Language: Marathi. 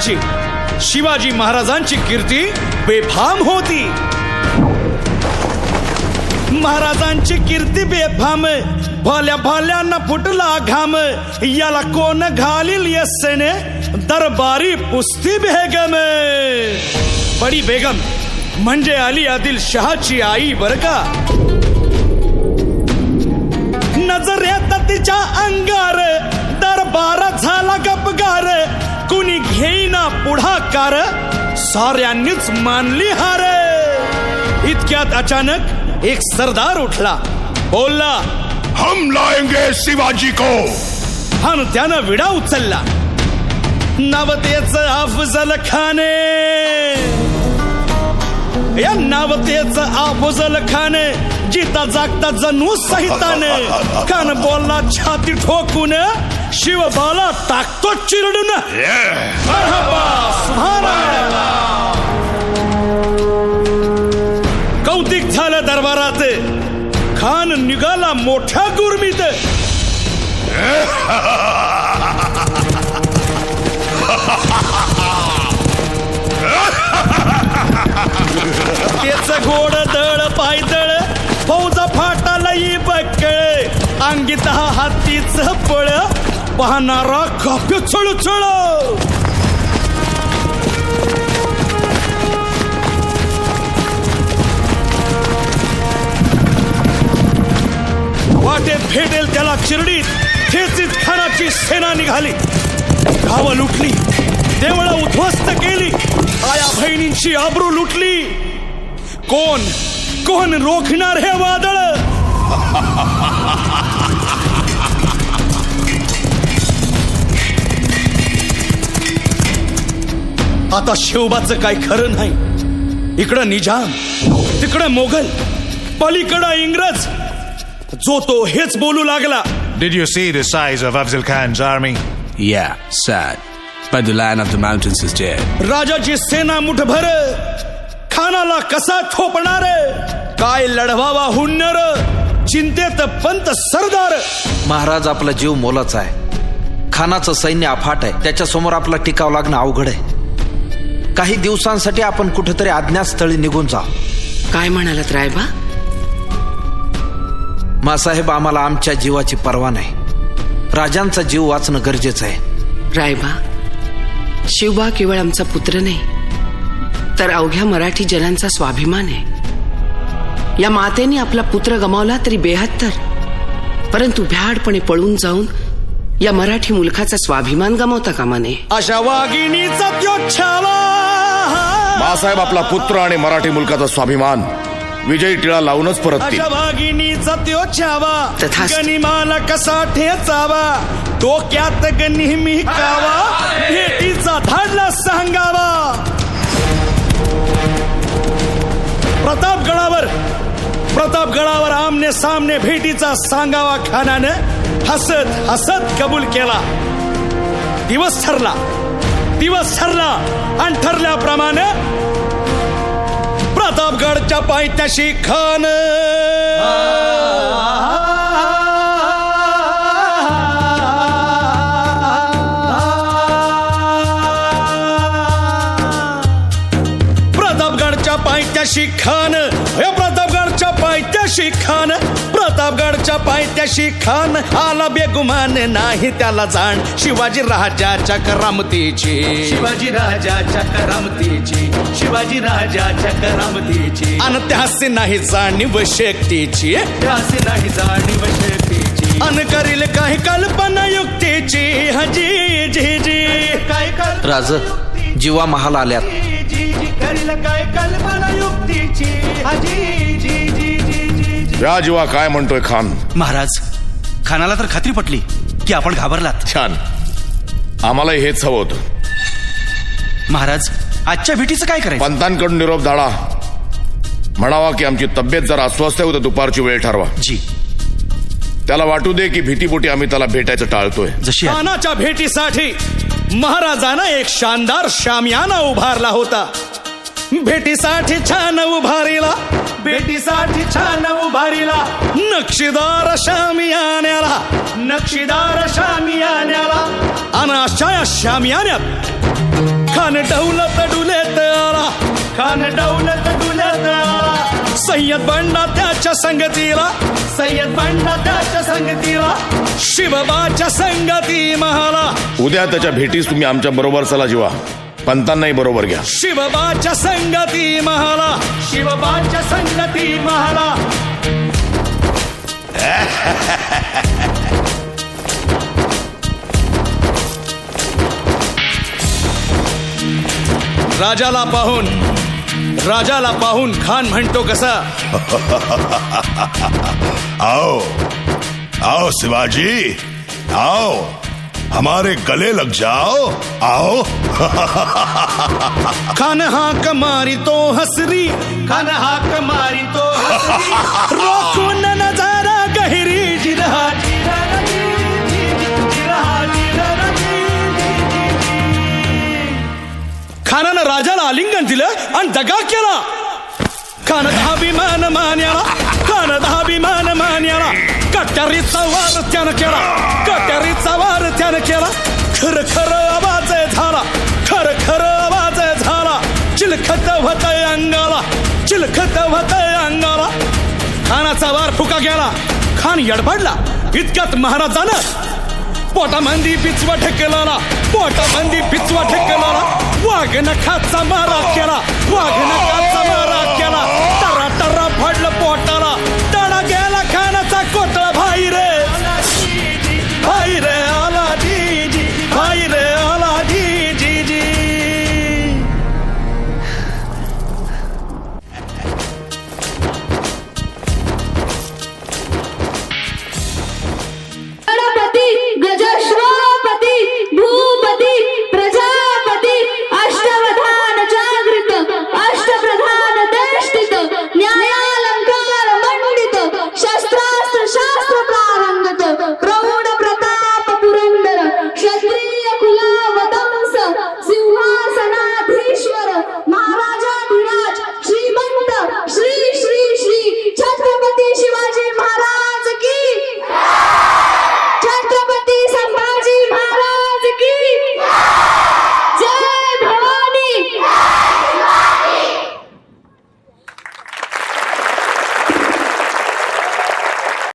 शिवाजी महाराजांची कीर्ती बेफाम होती. महाराजांची कीर्ती बेफाम, भल्या भल्यांना फुटला घाम. याला कोण घालील यस्सेने, दरबारी पुस्ती बेगम. बडी बेगम म्हणजे अली आदिल शहाची आई बर का. नजर येत तिच्या अंगार, दरबार झाला गपगार. कुणी घेईना पुढाकार, साऱ्यांनीच मानली हार. इतक्यात अचानक एक सरदार उठला, बोलला, हम लाएंगे शिवाजी को. आणि त्यानं विडा उचलला. नावतेच अफजल खाने, या नावतेच अफजल खाने. जिता जागता जणू सहिताने. कान बोलला छाती ठोकून, शिवबाला टाकतो चिरडून. मरहबा, सुभानअल्लाह. कौतिक झालं दरबारात. खान निघाला मोठ्या गुरमीत. त्याच गोड दळ पायदळ, फौजा फाटाला बकळ. अंगीत हातीच पळ, पाहणारा काप्य चळचळ. वाटेत भेटेल त्याला चिरडीत ठेचीत खानाची सेना निघाली. गावं लुटली, देवळं उद्ध्वस्त केली, आया बहिणींची आबरू लुटली. कोण कोण रोखणार हे वादळ. आता शिवबाचं काय खरं नाही. इकडं निजाम, तिकडं मोगल, पलीकडं इंग्रज. जो तो हेच बोलू लागला. Did you see the size of Afzal Khan's army? Yeah, sad. But the Lion of the Mountains is dead. राजाची सेना मुठभर, खानाला कसा थोपणार. काय लढवावा हुन्नर, चिंतेत पंत सरदार. महाराज आपला जीव मोलाचा आहे. खानाचं सैन्य अफाट आहे. त्याच्यासमोर आपला टिकाव लागणं अवघड आहे. काही दिवसांसाठी आपण कुठेतरी अज्ञातस्थळी निघून जा. काय म्हणालात रायबा? मासाहेब, आम्हाला आमच्या जीवाची पर्वा नाही. राजांचा जीव वाचणं गरजेचं आहे. रायबा, शिवबा केवळ आमचा पुत्र नाही, तर अवघ्या मराठी जनांचा स्वाभिमान आहे. या मातेने आपला पुत्र गमावला तरी 72, परंतु भ्याडपणे पळून जाऊन या मराठी मुलखाचा स्वाभिमान गमावता कामा नये. अशा वाघिणीचा त्यो छावा. बाळासाहेब आपला पुत्र आणि मराठी मुलकाचा स्वाभिमान विजयी टिळा लावूनच परततील. अशा वाघिणीचा त्यो छावा, तथास्तु. गनिमाला कसा ठेचावा. डोक्यात नेहमी कावा, भेटीचा धाडला सांगावा. प्रतापगडावर आमने सामने भेटीचा सांगावा. खानानं हसत हसत कबूल केला. दिवस ठरला आणि ठरल्याप्रमाणे प्रतापगडच्या पायथ्याशी खान. प्रतापगडच्या पायथ्याशी खान, प्रतापगडच्या पायथ्याशी खान. आला बेगुमान नाही त्याला जाण, शिवाजी राजाच्या करामतीची. अन त्यासी नाही जाणीव शक्तीची. अन करील काही कल्पना युक्तीची. हजी जी जी राज, जीवा महाल आल्यात. काय कल्पना युक्तीची. या जीवा काय म्हणतोय खान? महाराज, खानाला तर खात्री पटली की आपण घाबरलात. छान, आम्हालाही हेच हवं होतं. महाराज, आजच्या भेटीचं काय करायचं? पंतांकडून निरोप धाडा. म्हणावा की आमची तब्येत जरा अस्वस्थ आहे, दुपारची वेळ ठरवा. जी. त्याला वाटू दे की भीतीपोटी आम्ही त्याला भेटायचं टाळतोय. जशी खानाच्या भेटीसाठी महाराजानं एक शानदार शामियाना उभारला होता. भेटीसाठी छान उभारीला, नक्षीदार शामियान्याला. आणि अशा या शामियान्यात खान डौलत डुलेत आला, खान डौलत डुलेत आला. सय्यद बंडा त्याच्या संगतीला, सय्यद बंडा त्याच्या संगतीला, शिवबाच्या संगती महाला. उद्या त्याच्या भेटीस तुम्ही आमच्या बरोबर चला जीवा, पंतांनाही बरोबर घ्या. शिवबाच्या संगती महाला, शिवबाच्या संगती महाला. राजाला पाहून खान म्हणतो कसा, आओ आओ शिवाजी, आओ हमारे गले लग जाओ, आओ. खान हाक मारी तो हसरी, खान हाक मारी तो हसरी, रोखून नजारा गहिरी, जिरहा जिरहा जिरहा जिरहा. खानानं राजाला आलिंगन दिलं आणि दगा केला. खान अभिमान मान्याला, खान अभिमान मान्याला, कट्यारीचा वार त्यानं केला, कट्यारीचा वार त्यानं केला. खर खर आवाज झाला, खर खर आवाज झाला. चिलखत होतय अंगाला, चिलखत होतय अंगाला. खानाचा वार फुका गेला. खान यडबडला. इतक्यात महाराजानं पोटामंदी पिचवा ठेकेला, पोटामंदी पिचवा ठेकेला. वाघ नखाचा मारा केला, वाघ नखाचा